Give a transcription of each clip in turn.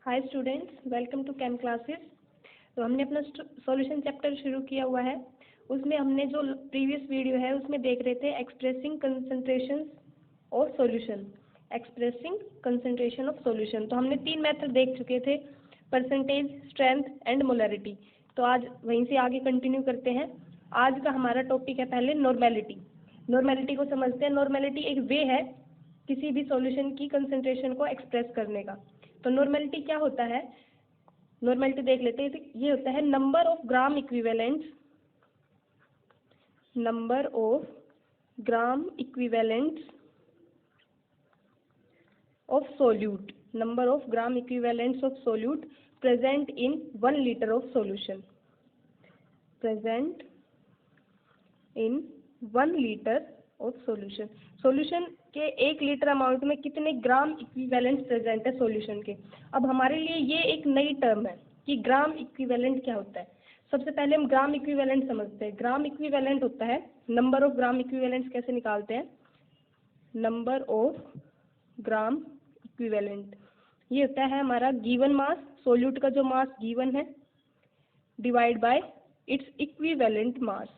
Hi students, welcome to chem classes. तो हमने अपना सॉल्यूशन चैप्टर शुरू किया हुआ है। उसमें हमने जो प्रीवियस वीडियो है उसमें देख रहे थे expressing concentration of solution. Expressing concentration of solution, तो हमने 3 मेथड देख चुके थे, परसेंटेज, स्ट्रेंथ एंड मोलरिटी। तो आज वहीं से आगे कंटिन्यू करते हैं। आज का हमारा टॉपिक है पहले नॉर्मेलिटी। नॉर्मेलिटी को समझते हैं। नॉर्मेलिटी एक वे है किसी भी सॉल्यूशन की कंसंट्रेशन को एक्सप्रेस करने का। तो नॉर्मेलिटी क्या होता है? नॉर्मेलिटी देख लेते हैं। ये होता है number of gram equivalents, number of gram equivalents of solute, number of gram equivalents of solute present in 1 liter of solution, present in 1 liter of solution। solution के 1 लीटर अमाउंट में कितने ग्राम इक्विवेलेंट प्रेजेंट है solution के। अब हमारे लिए ये एक नई टर्म है कि ग्राम इक्विवेलेंट क्या होता है। सबसे पहले हम ग्राम इक्विवेलेंट समझते हैं। ग्राम इक्विवेलेंट होता है नंबर ऑफ ग्राम इक्विवेलेंट्स। कैसे निकालते हैं? नंबर ऑफ ग्राम इक्विवेलेंट, ये होता है हमारा गिवन मास, सोल्यूट का जो मास गिवन है, divide by its equivalent mass.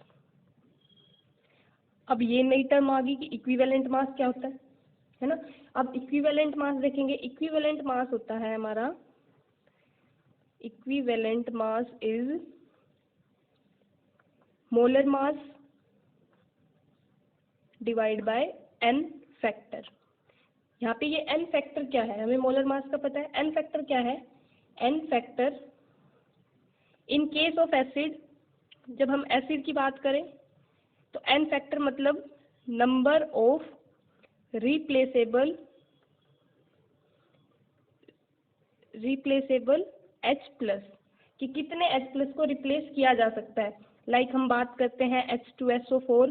अब ये नई टर्म आ गई कि इक्विवेलेंट मास क्या होता है ना। अब इक्विवेलेंट मास देखेंगे। इक्विवेलेंट मास होता है हमारा, equivalent mass is molar mass divide bye n factor. यहाँ पे ये n फैक्टर क्या है? हमें मोलर मास का पता है। n फैक्टर क्या है? n factor in case of acid, जब हम एसिड की बात करें तो n फैक्टर मतलब number of replaceable H plus, कि कितने H प्लस को रिप्लेस किया जा सकता है। लाइक हम बात करते हैं H2SO4,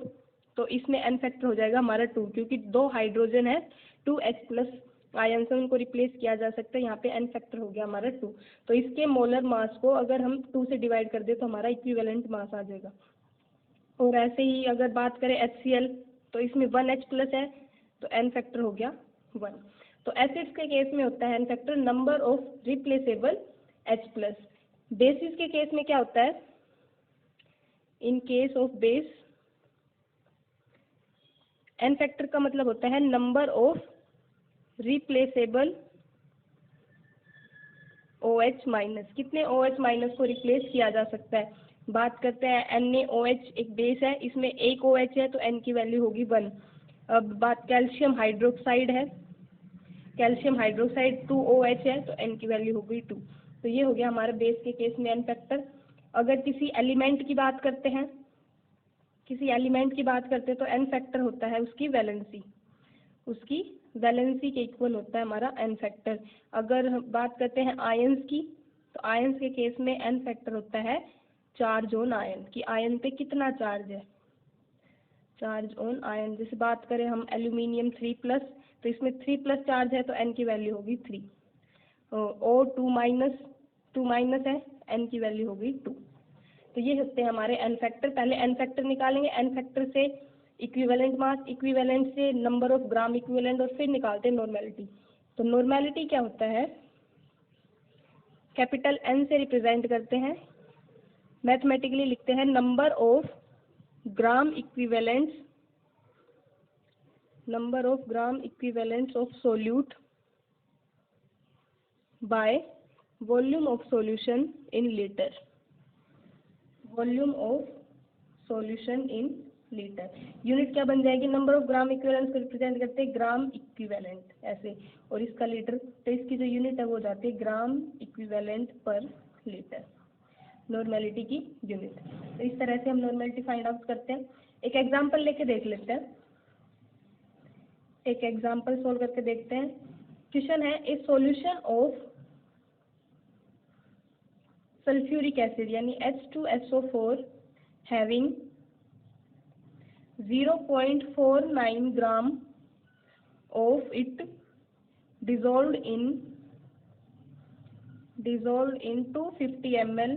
तो इसमें n फैक्टर हो जाएगा हमारा 2, क्योंकि 2 हाइड्रोजन है, 2 H प्लस आयन से उनको रिप्लेस किया जा सकता है। यहाँ पे n फैक्टर हो गया हमारा 2। तो इसके मोलर मास को अगर हम 2 से डिवाइड कर दे तो हमारा इक्विवेलेंट मास आ जाएगा। और ऐसे ही अगर बात करें HCl, तो इसमें 1 H प्लस है, तो n फैक्टर हो गया 1। तो एसिड्स के केस में होता है n factor number of replaceable H plus. Basis के केस में क्या होता है? In case of base, n factor का मतलब होता है number of replaceable OH minus, कितने OH माइनस को रिप्लेस किया जा सकता है। बात करते हैं NaOH एक बेस है, इसमें एक OH है तो n की वैल्यू होगी 1। अब बात कैल्शियम हाइड्रोक्साइड है, कैल्शियम हाइड्रोक्साइड 2OH है तो n की वैल्यू होगी 2। तो ये हो गया हमारे बेस के केस में n फैक्टर। अगर किसी एलिमेंट की बात करते हैं, किसी एलिमेंट की बात करते हैं तो n फैक्टर होता है उसकी वैलेंसी, उसकी वैलेंसी के इक्वल होता है हमारा n फैक्टर। अगर हम बात करते हैं आयंस की, तो आयंस के केस में n फैक्टर होता है चार्ज ऑन आयन, कि आयन पे कितना चार्ज है, चार्ज ऑन आयन। जैसे बात करें हम एल्यूमिनियम 3 प्लस, तो इसमें 3 प्लस चार्ज है तो n की वैल्यू होगी 3। और 2 माइनस है, n की वैल्यू होगी 2। तो ये होते हैं हमारे n फैक्टर। पहले n फैक्टर निकालेंगे, n फैक्टर से इक्विवेलेंट मास, इक्विवेलेंट से नंबर ऑफ ग्राम इक्विवेलेंट, और फिर निकालते हैं नॉर्मेलिटी। तो नॉर्मेलिटी क्या होता है? कैपिटल N से रिप्रेजेंट करते हैं, मैथमेटिकली लिखते हैं number of gram equivalents, number of gram equivalents of solute by volume of solution in litre, volume of solution in litre. Unit क्या बन जाएगी? नंबर ऑफ ग्राम इक्विवेलेंट को रिप्रेजेंट करते हैं ग्राम इक्विवेलेंट ऐसे, और इसका लीटर, तो इसकी जो यूनिट है वो जाती है ग्राम इक्विवेलेंट पर लीटर, नॉर्मेलिटी की यूनिट। तो इस तरह से हम नॉर्मेलिटी फाइंड आउट करते हैं। एक एग्जांपल लेके देख लेते हैं, एक एग्जांपल सोल्व करके देखते हैं। क्वेश्चन है ए सॉल्यूशन ऑफ सल्फ्यूरिक एसिड यानी H2SO4 having 0.49 gram of it dissolved in 250 ml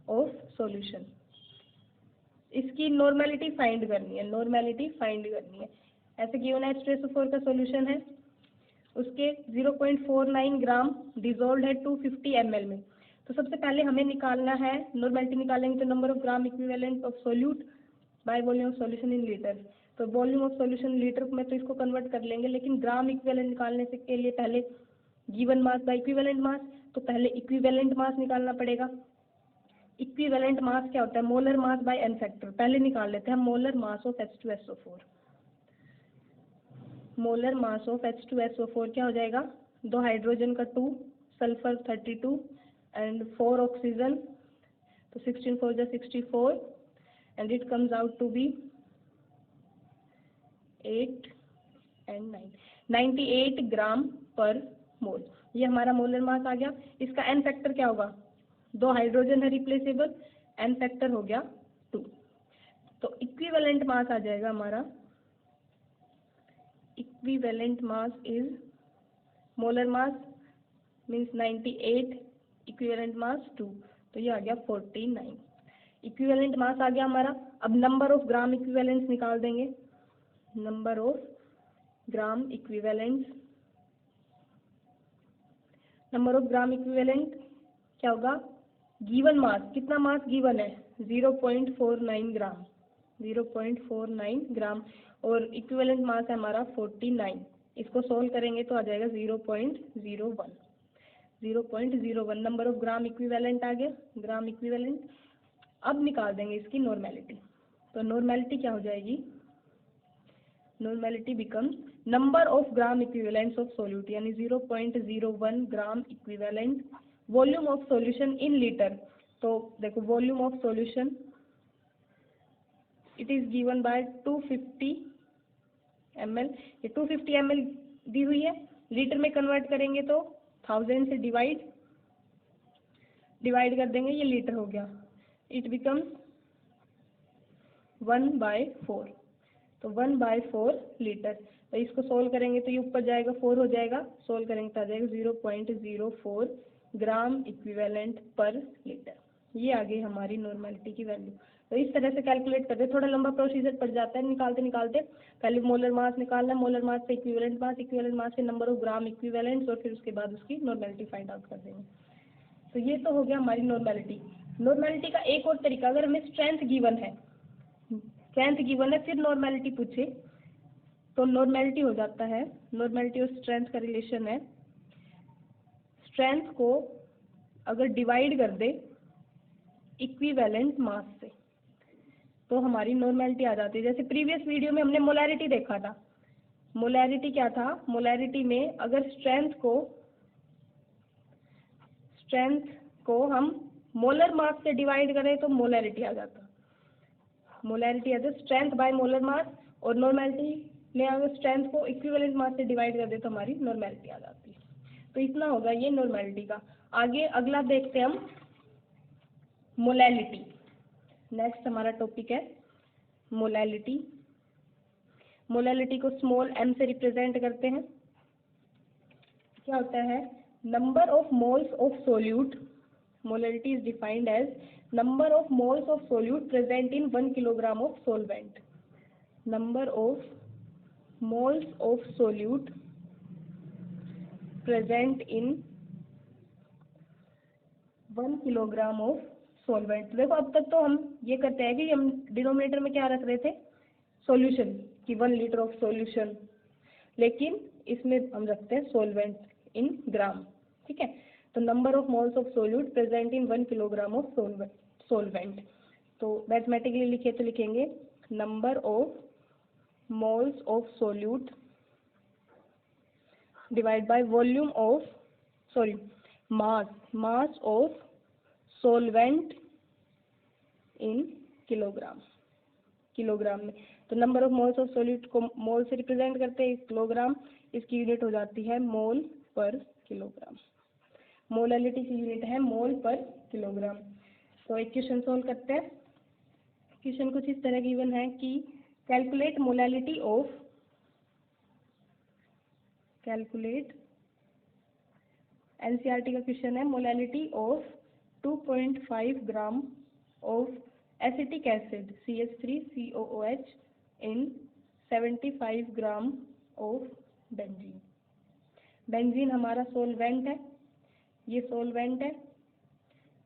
of solution। इसकी नॉर्मेलिटी फाइंड करनी है, नॉर्मेलिटी फाइंड करनी है। ऐसे गिवन है H2SO4 का सॉल्यूशन है उसके 0.49 ग्राम डिजोल्व है 250 ml में। तो सबसे पहले हमें निकालना है, नॉर्मेलिटी निकालेंगे तो number of gram equivalent of solute by volume of solution in litre. तो वॉल्यूम ऑफ सॉल्यूशन लीटर में तो इसको कन्वर्ट कर लेंगे, लेकिन ग्राम इक्विवेलेंट निकालने से के लिए पहले given mass by equivalent mass, तो पहले इक्विवेलेंट मास निकालना पड़ेगा। इक्विवेलेंट मास क्या होता है? Molar mass by n factor. पहले निकाल लेते हैं molar mass of H2SO4। Molar mass of H2SO4 क्या हो जाएगा? 2 हाइड्रोजन का 2, सल्फर 32 एंड 4 ऑक्सीजन, तो 16 4 जा 64 and it comes out to be 8 and 9 98 gram per mole. ये हमारा मोलर मास आ गया। इसका एन फैक्टर क्या होगा? 2 हाइड्रोजन है रिप्लेसेबल, एन फैक्टर हो गया 2। तो इक्विवेलेंट मास आ जाएगा हमारा, equivalent mass is molar mass means 98, equivalent mass 2, तो ये आ गया 49। इक्विवेलेंट मास आ गया हमारा। अब नंबर ऑफ ग्राम इक्विवेलेंट्स निकाल देंगे। Number of gram equivalents, number of gram equivalent क्या होगा? गिवन मास, कितना मास गिवन है? 0.49 ग्राम, 0.49 ग्राम, और इक्विवेलेंट मास है हमारा 49। इसको सोल्व करेंगे तो आ जाएगा 0.01, 0.01 नंबर ऑफ ग्राम इक्विवेलेंट आ गया, ग्राम इक्विवेलेंट। अब निकाल देंगे इसकी नॉर्मेलिटी। तो नॉर्मेलिटी क्या हो जाएगी? Normality becomes number of gram equivalents of solute, यानी 0.01 gram equivalent volume of solution in litre. तो देखो volume of solution it is given by 250 ml। ये 250 ml दी हुई है, लीटर में कन्वर्ट करेंगे तो 1000 से डिवाइड कर देंगे, ये लीटर हो गया। इट बिकम्स 1/4, तो 1/4 लीटर। तो इसको सोल्व करेंगे तो ये ऊपर जाएगा 4 हो जाएगा, सोल्व करेंगे तो आ जाएगा 0.04 ग्राम इक्विवेलेंट पर लीटर। ये आ गई हमारी नॉर्मेलिटी की वैल्यू। तो इस तरह से कैलकुलेट करते, थोड़ा लंबा प्रोसीजर पड़ जाता है निकालते निकालते। पहले मोलर मास निकालना, मोलर मास से इक्विवेलेंट मास, इक्विवेलेंट मास से नंबर ऑफ ग्राम इक्विवेलेंट्स, और फिर उसके बाद उसकी नॉर्मेलिटी फाइंड आउट कर देंगे। तो ये तो हो गया हमारी नॉर्मेलिटी। नॉर्मेलिटी का एक और तरीका, अगर हमें स्ट्रेंथ गिवन है, स्ट्रेंथ गिवन है फिर नॉर्मेलिटी पूछे तो नॉर्मेलिटी हो जाता है, नॉर्मेलिटी और स्ट्रेंथ का रिलेशन है, स्ट्रेंथ को अगर डिवाइड कर दे इक्विवेलेंट मास से तो हमारी नॉर्मेलिटी आ जाती है। जैसे प्रीवियस वीडियो में हमने मोलैरिटी देखा था। मोलैरिटी क्या था? मोलैरिटी में अगर स्ट्रेंथ को हम मोलर मास से डिवाइड करें तो मोलैरिटी आ जाता। Molarity as strength by molar mass, और नॉर्मेलिटी में अगर स्ट्रेंथ को इक्विवेलेंट मास से डिवाइड कर दे तो हमारी नॉर्मेलिटी आ जाती है। तो इतना होगा ये नॉर्मेलिटी का। आगे अगला देखते हैं हम मोलैलिटी। नेक्स्ट हमारा टॉपिक है मोलैलिटी। मोलैलिटी को स्मॉल m से रिप्रेजेंट करते हैं। क्या होता है? Number of moles of solute, molality is defined as number of moles of solute present in 1 kilogram of solvent. Number of moles of solute present in 1 kilogram of solvent। देखो अब तक तो हम ये करते हैं कि हम डिनोमिनेटर में क्या रख रहे थे? सॉल्यूशन कि 1 लीटर ऑफ सॉल्यूशन, लेकिन इसमें हम रखते हैं सॉल्वेंट इन ग्राम। ठीक है, तो number of moles of solute present in 1 kilogram of सोल्वेंट। तो मैथमेटिकली लिखे तो लिखेंगे number of moles of solute divide by volume of mass of सोल्वेंट in kilogram में। तो number of moles of solute को मोल से रिप्रेजेंट करते हैं, किलोग्राम, इसकी यूनिट हो जाती है मोल पर किलोग्राम। मोलैलिटी की यूनिट है मोल पर किलोग्राम। तो एक क्वेश्चन सोल्व करते हैं। क्वेश्चन कुछ इस तरह गिवन है कि कैलकुलेट मोलैलिटी ऑफ, एनसीईआरटी का क्वेश्चन है, molality of 2.5 gram of acetic acid CH3COOH in 75 gram of benzene. Benzene हमारा सोलवेंट है, ये सोलवेंट है,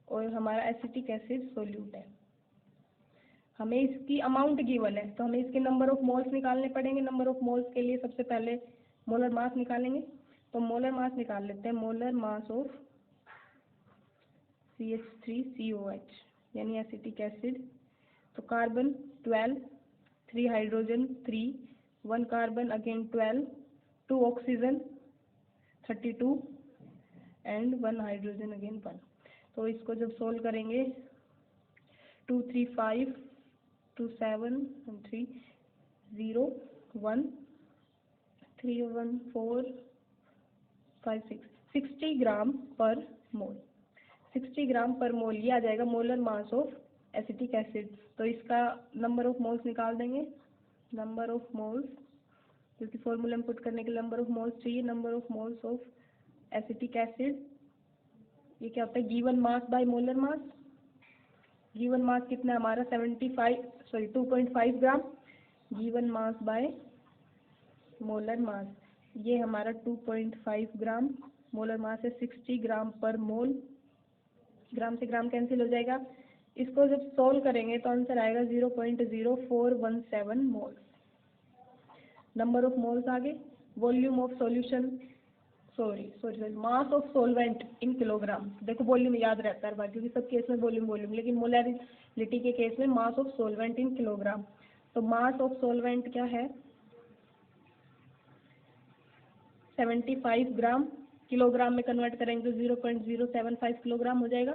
और हमारा एसिटिक एसिड सोल्यूट है। हमें इसकी अमाउंट गिवन है, तो हमें इसके नंबर ऑफ मोल्स निकालने पड़ेंगे। नंबर ऑफ मोल्स के लिए सबसे पहले मोलर मास निकालेंगे, तो मोलर मास निकाल लेते हैं। मोलर मास ऑफ CH3COH यानी एसिटिक एसिड, तो carbon 12, 3 hydrogen 3, 1 carbon again 12, 2 oxygen 32 and 1 hydrogen again 1। तो इसको जब सोल्व करेंगे 2 3 5 2 7 3 0 1 3 1 4 5 6 60 ग्राम पर मोल। 60 ग्राम पर मोल ये आ जाएगा molar mass of acetic acid. तो इसका नंबर ऑफ मोल्स निकाल देंगे। नंबर ऑफ मोल्स, क्योंकि फॉर्मूला में पुट करने के लिए नंबर ऑफ मोल्स चाहिए। Number of moles of acetic acid, ये क्या होता है, given mass by molar mass. Given mass कितना है हमारा 2.5 gram, given mass by molar mass ये हमारा 2.5 ग्राम, मोलर मास है 60 ग्राम पर मोल। ग्राम से ग्राम कैंसिल हो जाएगा। इसको जब सोल्व करेंगे तो आंसर आएगा 0.0417 मोल। नंबर ऑफ मोल्स आगे, volume of solution, sorry mass of solvent in kilogram. देखो वॉल्यूम याद रहता है बाकी क्योंकि सब केस में वॉल्यूम, लेकिन मोलैरिटी के केस में mass of solvent in kilogram. तो मास ऑफ सॉल्वेंट क्या है 75 ग्राम, किलोग्राम में कन्वर्ट करेंगे तो 0.075 किलोग्राम हो जाएगा,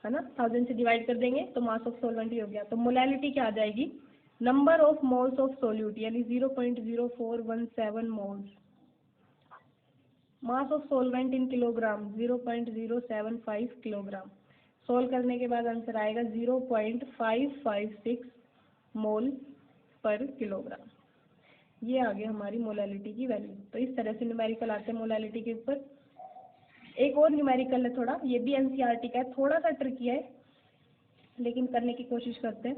है ना। 1000 से डिवाइड कर देंगे तो मास ऑफ सॉल्वेंट ही हो गया। तो मोलैलिटी क्या आ जाएगी, number of moles of solute यानी 0.0417 moles. Mass of solvent in kilogram 0.075 kilogram. Solve करने के बाद आंसर आएगा 0.556 मोल पर किलोग्राम। ये आ गया हमारी मोलैलिटी की वैल्यू। तो इस तरह से न्यूमेरिकल आते हैं मोलैलिटी के ऊपर। एक और न्यूमेरिकल है थोड़ा, ये भी एनसीईआरटी का है, थोड़ा सा ट्रिकी है लेकिन करने की कोशिश करते हैं।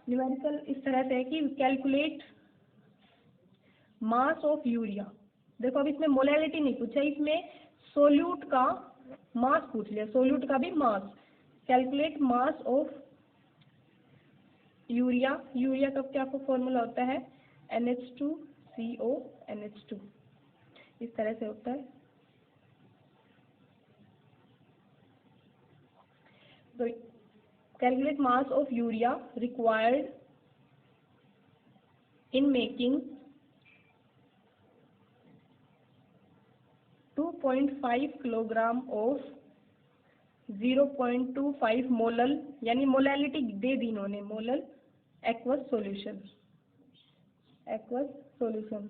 न्यूमेरिकल इस तरह से है कि कैलकुलेट मास ऑफ यूरिया। देखो अब इसमें मोलैलिटी नहीं पूछा, इसमें सोल्यूट का मास पूछ लिया, सोल्यूट का भी mass. Calculate mass of urea, urea का क्या फॉर्मूला होता है NH2CONH2, इस तरह से होता है। तो calculate mass of urea required in making 2.5 kilogram of 0.25 molal, यानी मोलैलिटी दे दी इन्होंने, molal aqueous solution, aqueous solution.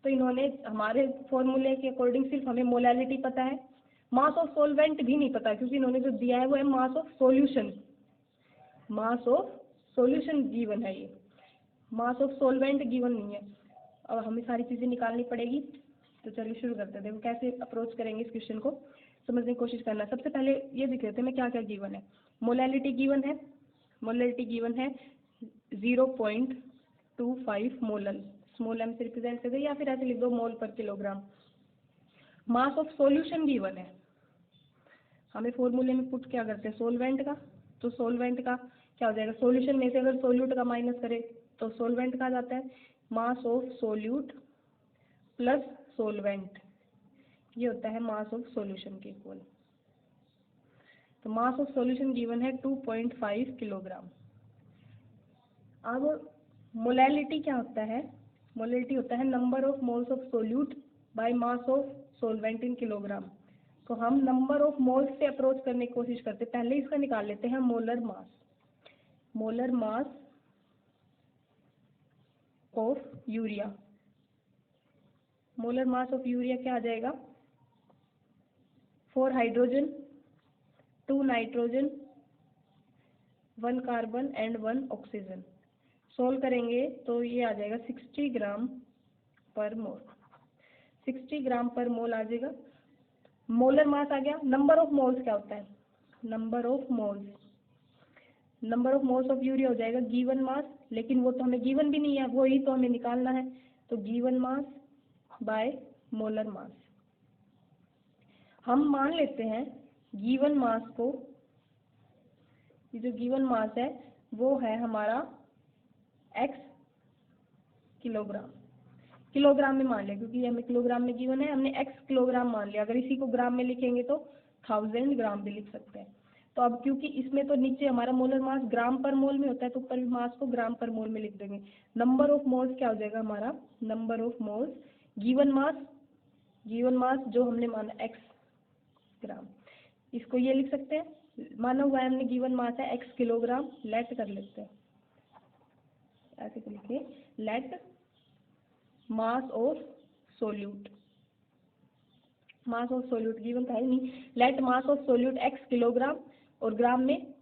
तो इन्होंने हमारे फॉर्मूले के अकॉर्डिंग सिर्फ हमें मोलैलिटी पता है, मास ऑफ सॉल्वेंट भी नहीं पता क्योंकि इन्होंने जो दिया है वो है मास of solution. Mass of solution given है, ये मास ऑफ सॉल्वेंट गिवन नहीं है। अब हमें सारी चीज़ें निकालनी पड़ेगी। तो चलिए शुरू करते हैं। देखो कैसे अप्रोच करेंगे इस क्वेश्चन को, समझने की कोशिश करना। सबसे पहले ये देख लेते हैं मैं क्या क्या गिवन है। मोलैलिटी गिवन है, मोलैलिटी गिवन है 0.25 मोलल, स्मॉल m से रिप्रेजेंट कर दे या फिर ऐसे लिख दो मोल पर kilogram. Mass of solution given है, हमें फॉर्मूले में पुट क्या करते हैं सोलवेंट का, तो सोलवेंट का क्या हो जाएगा, सॉल्यूशन में से अगर सोल्यूट का माइनस करें तो सोलवेंट का आ जाता है। मास ऑफ सोल्यूट प्लस सोलवेंट, ये होता है मास ऑफ सॉल्यूशन के इक्वल। तो मास ऑफ सॉल्यूशन गिवन है 2.5 किलोग्राम। अब मोलैलिटी क्या होता है, मोलैलिटी होता है number of moles of solute by mass of solvent in kilogram. तो हम नंबर ऑफ मोल्स से अप्रोच करने की कोशिश करते हैं। पहले इसका निकाल लेते हैं molar mass, molar mass of urea. Molar mass of urea क्या आ जाएगा 4 hydrogen 2 nitrogen 1 carbon and 1 oxygen. Solve करेंगे तो ये आ जाएगा 60 ग्राम पर मोल, 60 ग्राम पर मोल आ जाएगा। मोलर मास आ गया। नंबर ऑफ मोल्स क्या होता है, number of moles, number of moles of urea हो जाएगा गिवन मास, लेकिन वो तो हमें गिवन भी नहीं है, वो ही तो हमें निकालना है। तो गिवन मास बाय मोलर मास। हम मान लेते हैं गिवन मास को, ये जो गिवन मास है वो है हमारा x किलोग्राम, किलोग्राम में मान लिया क्योंकि हमें किलोग्राम में गिवन है, हमने x किलोग्राम मान लिया। अगर इसी को ग्राम में लिखेंगे तो 1000 ग्राम भी लिख सकते हैं। तो अब क्योंकि इसमें तो नीचे हमारा मोलर मास ग्राम पर मोल में होता है तो ऊपर भी मास को ग्राम पर मोल में लिख देंगे। नंबर ऑफ मोल्स क्या हो जाएगा हमारा, number of moles given mass जो हमने माना x ग्राम, इसको ये लिख सकते हैं, माना हुआ है हमने गिवन मास है x किलोग्राम, लेट कर लेते हैं ऐसे तो लिखे, let mass of solute, mass of solute given था ही नहीं, let mass of solute x kilogram और ग्राम में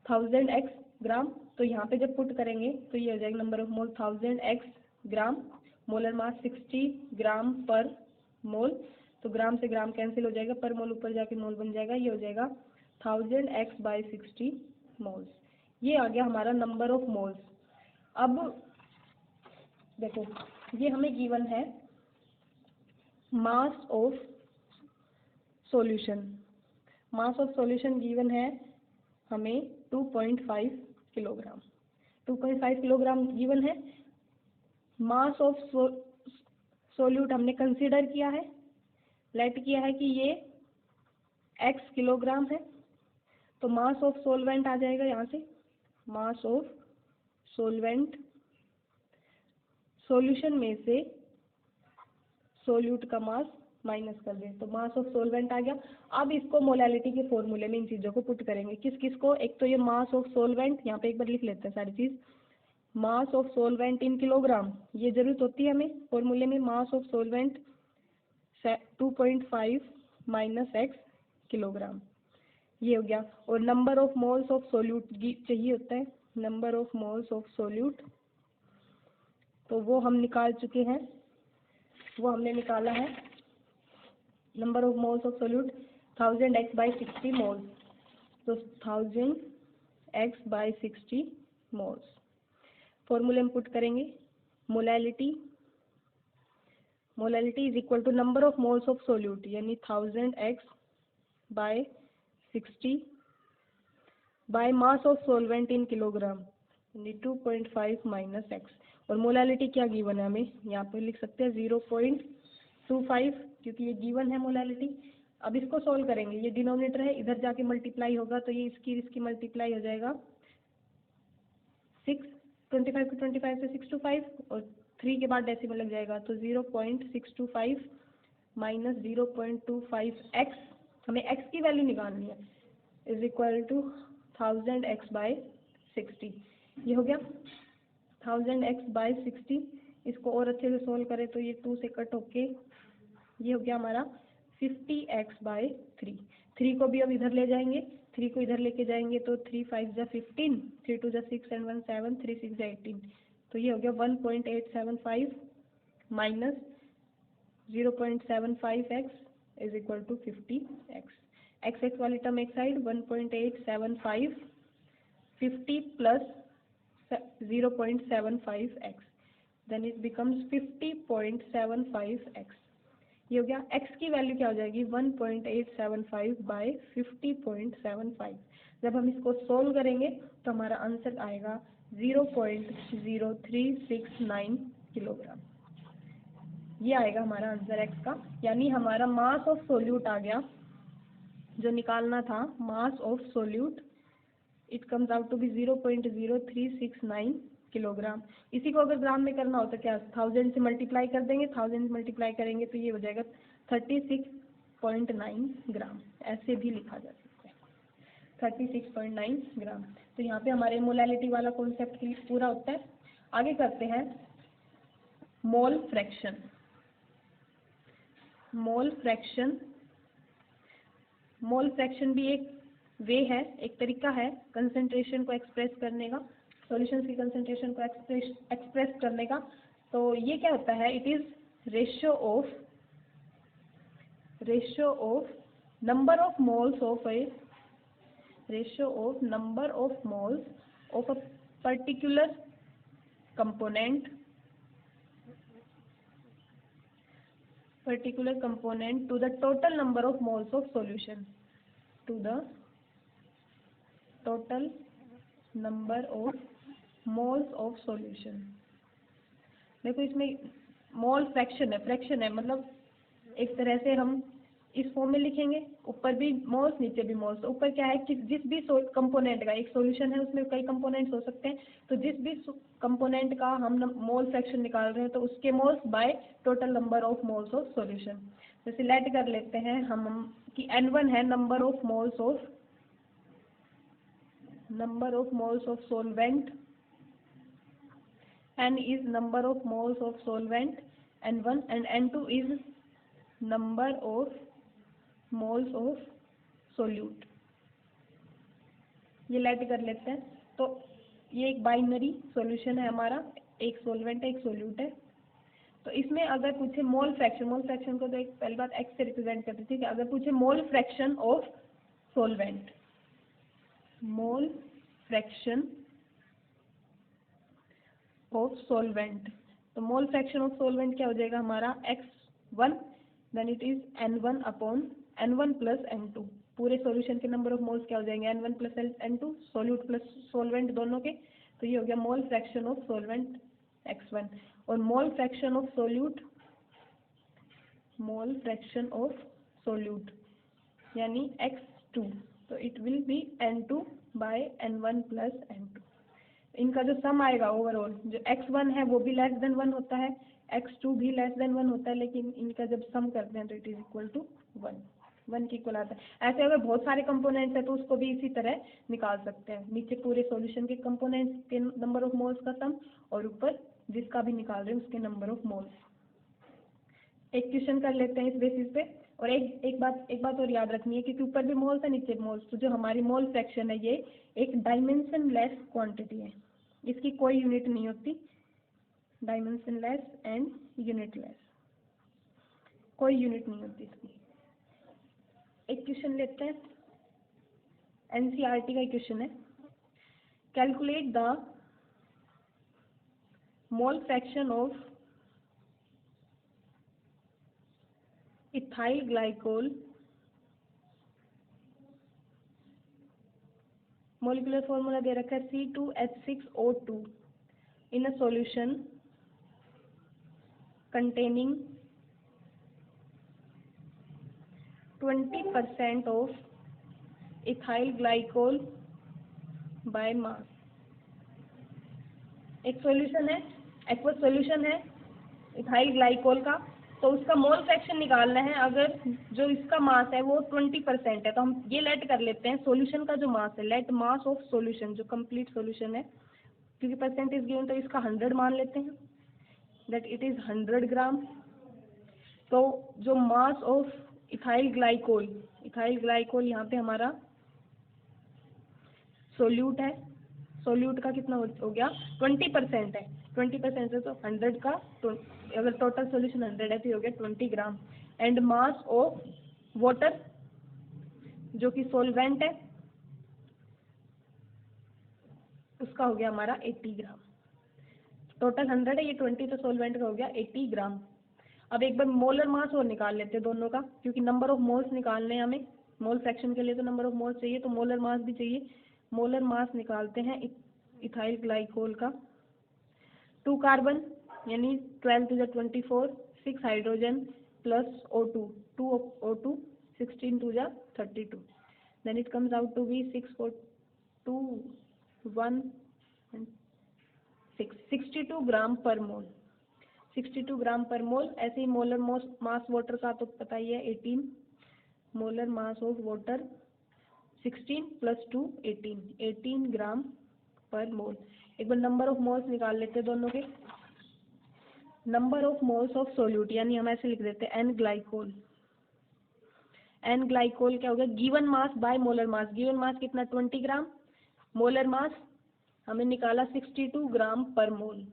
1000 x ग्राम। तो यहाँ पे जब पुट करेंगे तो ये हो जाएगा number of mole 1000 x gram, molar mass 60 gram per मोल, तो ग्राम से ग्राम कैंसिल हो जाएगा, पर मोल ऊपर जाके मोल बन जाएगा, ये हो जाएगा 1000 x बाई 60 मोल्स। ये आ गया हमारा नंबर ऑफ मोल्स। अब देखो ये हमें गिवन है मास of solution, mass of solution given है हमें 2.5 किलोग्राम, 2.5 किलोग्राम गिवन है। मास ऑफ सोल्यूट हमने कंसीडर किया है, लेट किया है कि ये x किलोग्राम है, तो मास ऑफ सोलवेंट आ जाएगा यहाँ से, मास ऑफ सोलवेंट, सॉल्यूशन में से सोल्यूट का मास माइनस कर दें तो मास ऑफ सोलवेंट आ गया। अब इसको मोलालिटी के फॉर्मूले में इन चीज़ों को पुट करेंगे, किस किस को, एक तो ये मास ऑफ सोलवेंट, यहाँ पे एक बार लिख लेते हैं सारी चीज़, mass of solvent in kilogram, ये जरूरत होती है हमें फॉर्मूले में, mass of solvent 2.5 minus x kilogram, ये हो गया। और number of moles of solute चाहिए होता है, number of moles of solute, तो वो हम निकाल चुके हैं, वो हमने निकाला है, number of moles of solute 1000 x by 60 moles, तो 1000 x बाई 60 मोल्स। फॉर्मूले में पुट करेंगे, molality is equal to number of moles of solute यानी 1000 x by 60 by mass of solvent in kilogram यानी 2.5 माइनस x, और मोलैलिटी क्या given है हमें, यहाँ पे लिख सकते हैं 0.25 क्योंकि ये गिवन है मोलैलिटी। अब इसको सोल्व करेंगे, ये डिनोमिनेटर है, इधर जाके मल्टीप्लाई होगा तो ये इसकी मल्टीप्लाई हो जाएगा 6, 25 को 25 से 6 to 5 और 3 के बाद डेसिमल लग जाएगा, तो 0.625 माइनस 0.25x, हमें x की वैल्यू निकालनी है, is equal to 1000 x by 60। ये हो गया 1000 x बाई 60। इसको और अच्छे से सोल्व करें तो ये 2 से कट होके ये हो गया हमारा 50x बाई 3। 3 को भी अब इधर ले जाएंगे, 3 को इधर लेके जाएंगे तो 3 5 जा 15, 3 2 जा 6 and 1 7, 3 6 जा 18, तो ये हो गया 1.875 minus 0.75x is equal to 50x। x वाली टर्म एक side, 1.875 50 plus 0.75x, then it becomes 50.75x। ये हो गया, x की वैल्यू क्या हो जाएगी 1.875 बाई 50.75। जब हम इसको सोल्व करेंगे तो हमारा आंसर आएगा 0.0369 किलोग्राम, ये आएगा हमारा आंसर x का, यानी हमारा मास ऑफ सोल्यूट आ गया, जो निकालना था mass of solute, it comes out to be 0.0369 kilogram. इसी को अगर ग्राम में करना हो तो क्या 1000 से मल्टीप्लाई कर देंगे, 1000 से मल्टीप्लाई करेंगे तो ये हो जाएगा 36.9 ग्राम, ऐसे भी लिखा जा सकता है 36.9 ग्राम। तो यहाँ पे हमारे मोलैलिटी वाला कॉन्सेप्ट पूरा होता है। आगे करते हैं मोल फ्रैक्शन। मोल फ्रैक्शन भी एक वे है, एक तरीका है कंसंट्रेशन को एक्सप्रेस करने का, सॉल्यूशंस की कंसंट्रेशन को एक्सप्रेस करने का। तो ये क्या होता है, it is ratio of number of moles of a particular component particular component to the total number of moles of solution, to the total number of moles of solution। देखो इसमें मोल फ्रैक्शन है मतलब एक तरह से हम इस form में लिखेंगे, ऊपर भी मोल्स नीचे भी मोल्स। तो ऊपर क्या है कि जिस भी कंपोनेंट का, एक सॉल्यूशन है उसमें कई कंपोनेंट्स हो सकते हैं, तो जिस भी कंपोनेंट का हम मोल फ्रैक्शन निकाल रहे हैं तो उसके moles by total number of moles of solution. जैसे लेट कर लेते हैं हम कि N1 है number of moles of solvent, N is number of moles of solvent N1 and N2 is number of moles of solute। ये late कर लेते हैं। तो ये एक बाइनरी सॉल्यूशन है हमारा, एक सॉल्वेंट है एक सोल्यूट है। तो इसमें अगर पूछे मोल फ्रैक्शन को तो एक पहली बात एक्स से रिप्रेजेंट करते हैं, ठीक है। अगर पूछे मोल fraction of solvent, mole fraction of solvent, तो मोल फ्रैक्शन ऑफ सॉल्वेंट क्या हो जाएगा हमारा x1, then it is N1 upon N1 plus N2। पूरे सॉल्यूशन के नंबर ऑफ मोल्स क्या हो जाएंगे N1 plus N2, solute plus solvent दोनों के। तो ये हो गया मोल फ्रैक्शन ऑफ सॉल्वेंट x1। और मोल फ्रैक्शन ऑफ सोल्यूट यानी x2, तो it will be N2 by N1 plus N2। इनका जो सम आएगा ओवरऑल, जो x1 है वो भी लेस देन 1 होता है, x2 भी लेस देन 1 होता है, लेकिन इनका जब सम करते हैं तो इट इज इक्वल टू 1 के इक्वल आता है। ऐसे अगर बहुत सारे कंपोनेंट्स हैं तो उसको भी इसी तरह निकाल सकते हैं, नीचे पूरे सॉल्यूशन के कंपोनेंट्स के नंबर ऑफ मोल्स का सम और ऊपर जिसका भी निकाल रहे हैं उसके नंबर ऑफ मोल्स। एक क्वेश्चन कर लेते हैं इस बेसिस पे। और एक बात और याद रखनी है, क्योंकि ऊपर भी मोल्स है नीचे मोल्स, तो जो हमारी मोल फ्रैक्शन है ये एक डायमेंशनलेस क्वांटिटी है, इसकी कोई यूनिट नहीं होती, डायमेंशनलेस एंड यूनिटलेस, कोई यूनिट नहीं होती इसकी। एक क्वेश्चन लेते हैं, एनसीईआरटी का क्वेश्चन है, calculate the mole fraction of ethyl glycol, molecular formula दे रखा है C2H6O2 in a solution containing 20% of ethyl glycol by mass। एक सॉल्यूशन है, एक्वस सॉल्यूशन है इथाइल ग्लाइकोल का, तो उसका मोल फ्रैक्शन निकालना है। अगर जो इसका मास है वो 20% है, तो हम ये लेट कर लेते हैं सॉल्यूशन का जो मास है, लेट मास ऑफ सॉल्यूशन जो कंप्लीट सॉल्यूशन है, क्योंकि परसेंटेज गिवन तो इसका 100 मान लेते हैं, दैट इट इज 100 ग्राम। तो जो मास ऑफ इथाइल ग्लाइकोल यहाँ पे हमारा सोल्यूट है, सोल्यूट का कितना हो गया 20% है, 20% है तो 100 का, तो अगर टोटल सोल्यूशन 100 है तो हो गया 20 ग्राम। एंड मास ऑफ वाटर जो कि सोलवेंट है उसका हो गया हमारा 80 ग्राम। टोटल 100 है, ये 20 तो सोलवेंट का हो गया 80 ग्राम। अब एक बार मोलर मास और निकाल लेते हैं दोनों का, क्योंकि नंबर ऑफ मोल्स निकालने हैं हमें, मोल फ्रैक्शन के लिए तो नंबर ऑफ मोल्स चाहिए, तो मोलर मास भी चाहिए। मोलर मास निकालते हैं इथाइल ग्लाइकोल का, 2 कार्बन यानी 12 to the 24, 6 hydrogen plus O2, 2 O2, 16 to the 32, then it comes out to be 6 4 2 1 and 6, 62 gram per mole, 62 gram per मोल। ऐसे ही मोलर मास वाटर का तो पता ही है 18, molar mass of water 16 + 2 18, 18 gram per मोल। एक बार number of moles निकाल लेते हैं दोनों के। Number of moles of solute यानी हम ऐसे लिख देते हैं एन ग्लाइकोल क्या हो गया given mass by molar mass. Given mass कितना 20 ग्राम, मोलर मास हमें निकाला 62 ग्राम पर मोल।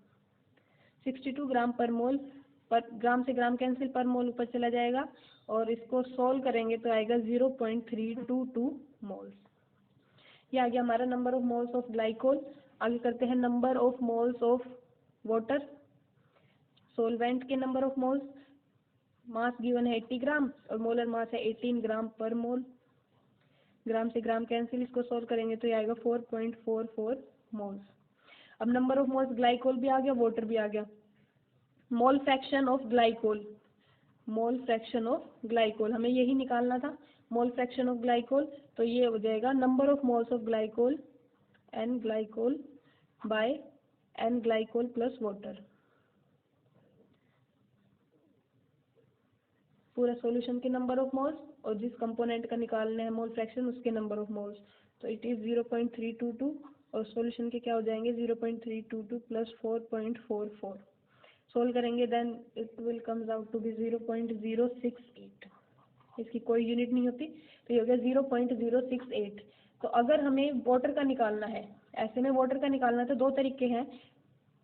62 ग्राम पर मोल, पर ग्राम से ग्राम कैंसिल, पर मोल ऊपर चला जाएगा और इसको सोल्व करेंगे तो आएगा 0.322 मोल्स। ये आ गया हमारा number of moles of glycol. आगे करते हैं number of moles of water, solvent के number of moles. Mass given है 80 ग्राम और मोलर मास है 18 ग्राम पर मोल। ग्राम से ग्राम कैंसिल, इसको सोल्व करेंगे तो ये आएगा 4.44 मोल्स। अब नंबर ऑफ मोल्स ग्लाइकोल भी आ गया, वाटर भी आ गया। मोल fraction of glycol, mole fraction of glycol हमें यही निकालना था, मोल फ्रैक्शन ऑफ ग्लाइकोल। तो ये हो जाएगा number of moles of glycol n glycol by n glycol plus water. पूरा सॉल्यूशन के नंबर ऑफ मोल्स और जिस कंपोनेंट का निकालना है मोल फ्रैक्शन उसके नंबर ऑफ मोल्स। तो इट इज 0.322 और सॉल्यूशन के क्या हो जाएंगे 0.322 प्लस 4.44। सोल्व करेंगे then it will comes out to be 0.068। इसकी कोई यूनिट नहीं होती, तो ये हो गया 0.068। तो अगर हमें वाटर का निकालना है, ऐसे में वाटर का निकालना है तो दो तरीके हैं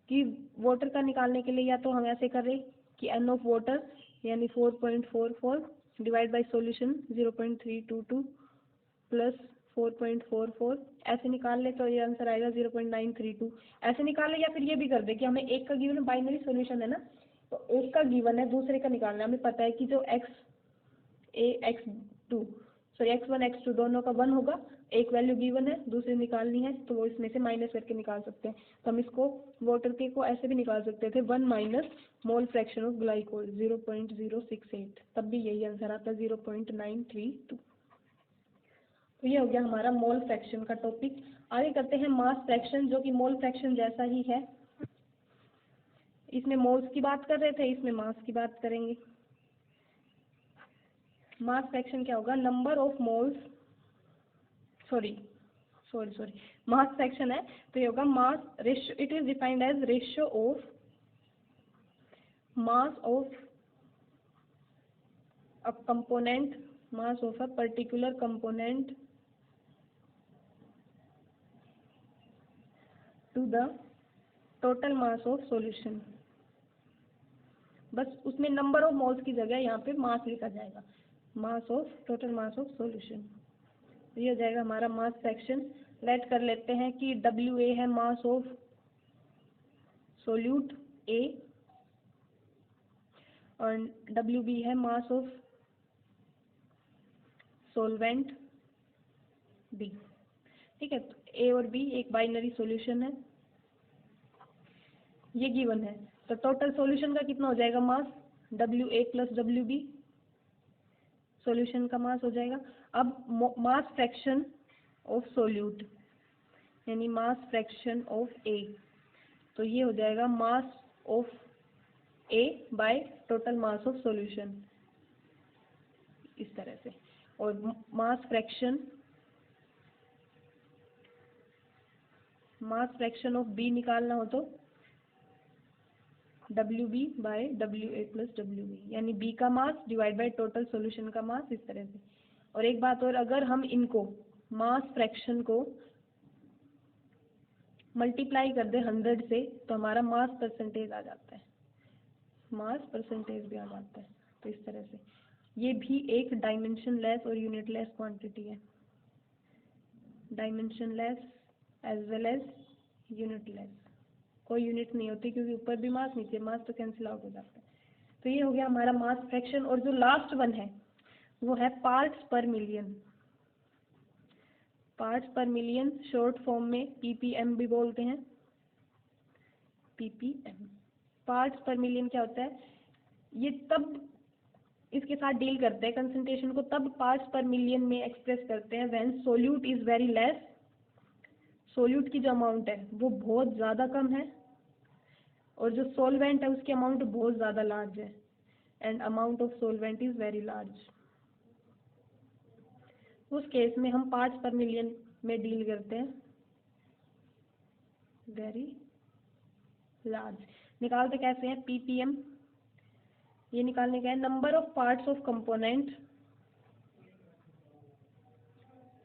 कि वाटर का निकालने के लिए या तो हम ऐसे कर रहे कि एन ऑफ वाटर यानी 4.44 डिवाइड बाय सॉल्यूशन 0.322 प्लस 4.44 ऐसे निकाल ले तो ये आंसर आएगा 0.932। ऐसे निकाल ले या फिर ये भी कर दे कि हमें एक का गिवन बाइनरी सॉल्यूशन है ना, तो एक का गिवन है दूसरे का निकालना है। हमें पता है कि जो x1 x2 दोनों का 1 होगा, एक वैल्यू गिवन है दूसरी निकालनी है तो वो इसमें से माइनस करके निकाल सकते हैं। तो हम इसको वाटर के को ऐसे भी निकाल सकते थे 1 minus mole fraction of glycol 0.068, तब भी यही आंसर आता है 0.932। तो ये हो गया हमारा मोल फ्रैक्शन का टॉपिक। आगे करते हैं मास फ्रैक्शन, जो कि मोल फ्रैक्शन जैसा ही है। इसमें मोल्स की बात कर रहे थे, इसमें मास की बात करेंगे। मास फ्रैक्शन क्या होगा, number of moles, sorry mass fraction है तो ये होगा mass ratio, it is defined as ratio of mass of a component, mass of a particular component to the total mass of solution. बस उसमें नंबर ऑफ मोल्स की जगह यहाँ पे मास लिखा जाएगा, mass of total mass of solution. ये हो जाएगा हमारा मास फ्रैक्शन। लेट कर लेते हैं कि WA है मास ऑफ सोल्यूट A और WB है मास ऑफ सोलवेंट B। ठीक है, तो A और B एक बाइनरी सॉल्यूशन है, ये गिवन है। तो टोटल सॉल्यूशन का कितना हो जाएगा मास, WA प्लस WB सॉल्यूशन का मास हो जाएगा। अब मास फ्रैक्शन ऑफ सोल्यूट यानी मास फ्रैक्शन ऑफ A, तो ये हो जाएगा mass of A by total mass of solution, इस तरह से। और मास फ्रैक्शन ऑफ B निकालना हो तो WB by WA plus WB यानी B का mass divide by total solution का मास, इस तरह से। और एक बात और, अगर हम इनको मास फ्रैक्शन को मल्टीप्लाई कर दे 100 से तो हमारा मास परसेंटेज आ जाता है, मास परसेंटेज भी आ जाता है। तो इस तरह से ये भी एक डायमेंशन लेस और यूनिट लेस क्वांटिटी है, dimensionless as well as unitless. कोई यूनिट नहीं होती क्योंकि ऊपर भी मास नीचे मास, तो कैंसिल आउट हो जाता है। तो ये हो गया हमारा मास फ्रैक्शन। और जो लास्ट वन है वो है पार्ट्स पर मिलियन। पार्ट्स पर मिलियन शॉर्ट फॉर्म में PPM भी बोलते हैं, PPM। पार्ट्स पर मिलियन क्या होता है, ये तब इसके साथ डील करते हैं कंसंट्रेशन को, तब पार्ट्स पर मिलियन में एक्सप्रेस करते हैं when solute is very less, solute की जो अमाउंट है वो बहुत ज़्यादा कम है और जो सोलवेंट है उसकी अमाउंट बहुत ज़्यादा लार्ज है, and amount of solvent is very large. उस केस में हम पार्ट्स पर मिलियन में डील करते हैं, वेरी लार्ज। निकालते कैसे हैं, PPM ये निकालने का है number of parts of component,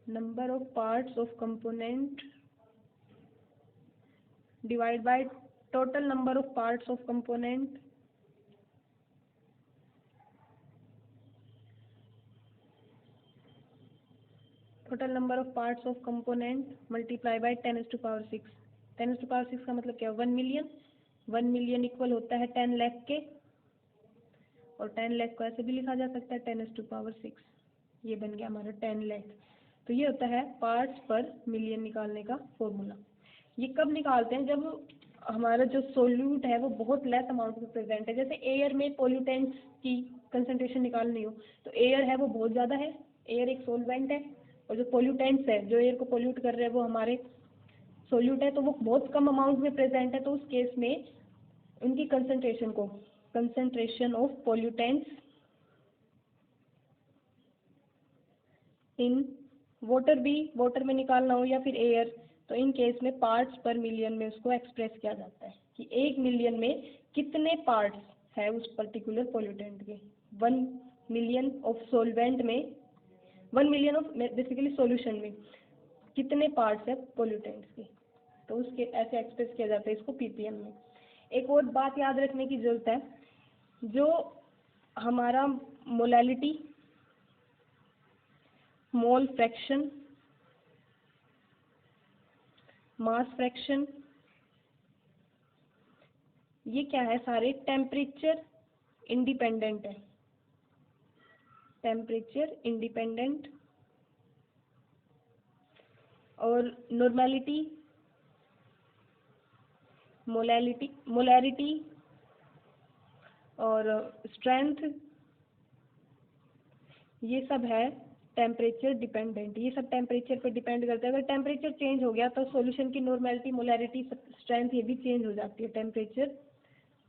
number of parts of component divide by total number of parts of component total number of parts of component multiply by 10⁶। 10⁶ का मतलब क्या है, 1 मिलियन। 1 मिलियन इक्वल होता है 10 लाख के, और 10 लाख को ऐसे भी लिखा जा सकता है 10⁻�6। ये बन गया हमारा 10 लाख। तो ये होता है पार्ट्स पर मिलियन निकालने का फॉर्मूला। ये कब निकालते हैं? जब हमारा जो सोल्यूट है वो बहुत लेस अमाउंट में प्रेजेंट है। जैसे एयर में पोल्यूटेंट्स की कंसंट्रेशन निकालनी हो तो एयर है वो बहुत ज़्यादा है, एयर एक सोलवेंट है, और जो पोल्यूटेंट्स है जो एयर को पोल्यूट कर रहे हैं वो हमारे सोल्यूट है, तो वो बहुत कम अमाउंट में प्रेजेंट है। तो उस केस में उनकी कंसंट्रेशन को concentration of pollutants in water में निकालना हो या फिर एयर, तो इन केस में पार्ट्स पर मिलियन में उसको एक्सप्रेस किया जाता है कि 1 मिलियन में कितने पार्ट्स है उस पर्टिकुलर पोल्यूटेंट के। 1 मिलियन ऑफ सॉल्वेंट में, 1 मिलियन ऑफ बेसिकली सॉल्यूशन में कितने पार्ट्स है पोल्यूटेंट्स के, तो उसके ऐसे एक्सप्रेस किया जाता है इसको पीपीएम में। एक और बात याद रखने की जरूरत है, जो हमारा molality, mole fraction, mass fraction, ये क्या है? सारे टेम्परेचर इंडिपेंडेंट है, टेम्परेचर इंडिपेंडेंट। और नॉर्मेलिटी, मोलैरिटी और स्ट्रेंथ, ये सब है टेम्परेचर डिपेंडेंट। ये सब टेम्परेचर पर डिपेंड करता है। अगर टेम्परेचर चेंज हो गया तो सॉल्यूशन की नॉर्मेलिटी, मोलैरिटी, स्ट्रेंथ ये भी चेंज हो जाती है, टेम्परेचर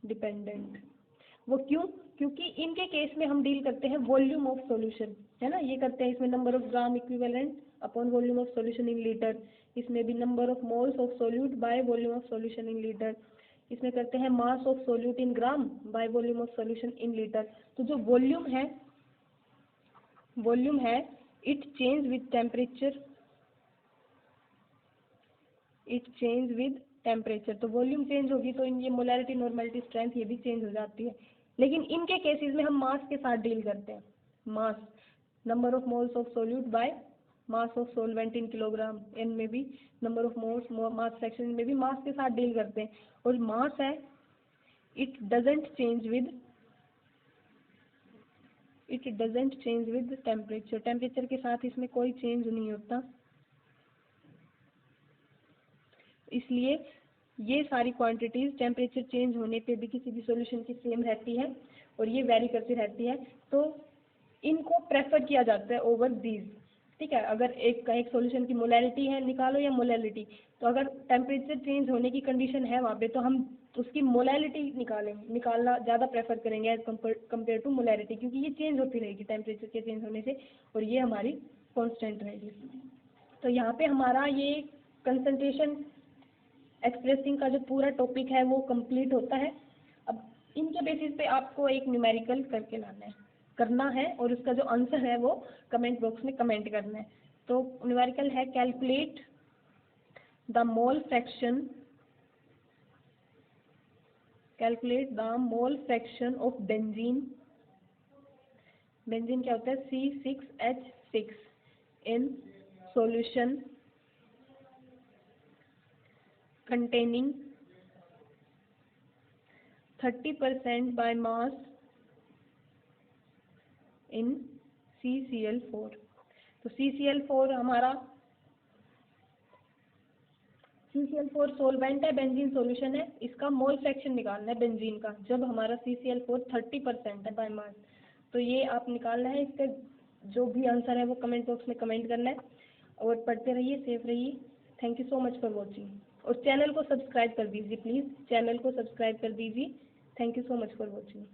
डिपेंडेंट। वो क्यों? क्योंकि इनके केस में हम डील करते हैं वॉल्यूम ऑफ सॉल्यूशन, है ना। ये करते हैं इसमें number of gram equivalent upon volume of solution in litre. इसमें भी number of moles of solute by volume of solution in litre. इसमें करते हैं मास of solute in gram by volume of solution in litre. तो जो volume है it change with temperature, it change with temperature. तो volume change होगी तो इन ये मोलैरिटी, नॉर्मेलिटी, स्ट्रेंथ ये भी चेंज हो जाती है। लेकिन इनके केसेस में हम मास के साथ डील करते हैं। Mass, number of moles of solute by mass of solvent in kilogram. N में भी number of moles, mass fraction में भी मास के साथ डील करते हैं। और मास है it doesn't change with temperature. Temperature के साथ इसमें कोई चेंज नहीं होता, इसलिए ये सारी क्वांटिटीज टेम्परेचर चेंज होने पे भी किसी भी सॉल्यूशन की सेम रहती है और ये वेरी करती रहती है। तो इनको प्रेफर किया जाता है ओवर दीज, ठीक है। अगर एक सॉल्यूशन की मोलैरिटी है निकालो या मोलैलिटी, तो अगर टेम्परेचर चेंज होने की कंडीशन है वहाँ पे तो हम उसकी मोलैलिटी निकालना ज़्यादा प्रेफर करेंगे एज कम्पेयर टू मोलैरिटी, क्योंकि ये चेंज होती रहेगी टेम्परेचर के चेंज होने से और ये हमारी कॉन्स्टेंट रहेगी। तो यहाँ पे हमारा ये कंसंट्रेशन एक्सप्रेसिंग का जो पूरा टॉपिक है वो कंप्लीट होता है। अब इनके बेसिस पे आपको एक न्यूमेरिकल करना है और उसका जो आंसर है वो कमेंट बॉक्स में कमेंट करना है। तो न्यूमेरिकल है calculate the mole fraction of benzene. Benzene क्या होता है? C6H6 in solution containing 30% by mass in CCl4। तो CCl4 हमारा CCl4 सोलवेंट है, बेंजीन सॉल्यूशन है। इसका मोल फ्रैक्शन निकालना है बेंजीन का जब हमारा CCl4 30% है बाय मास। तो ये आप निकालना है। इसका जो भी आंसर है वो कमेंट बॉक्स में कमेंट करना है और पढ़ते रहिए, सेफ रहिए। Thank you so much for watching. और चैनल को सब्सक्राइब कर दीजिए प्लीज़, चैनल को सब्सक्राइब कर दीजिए। Thank you so much for watching.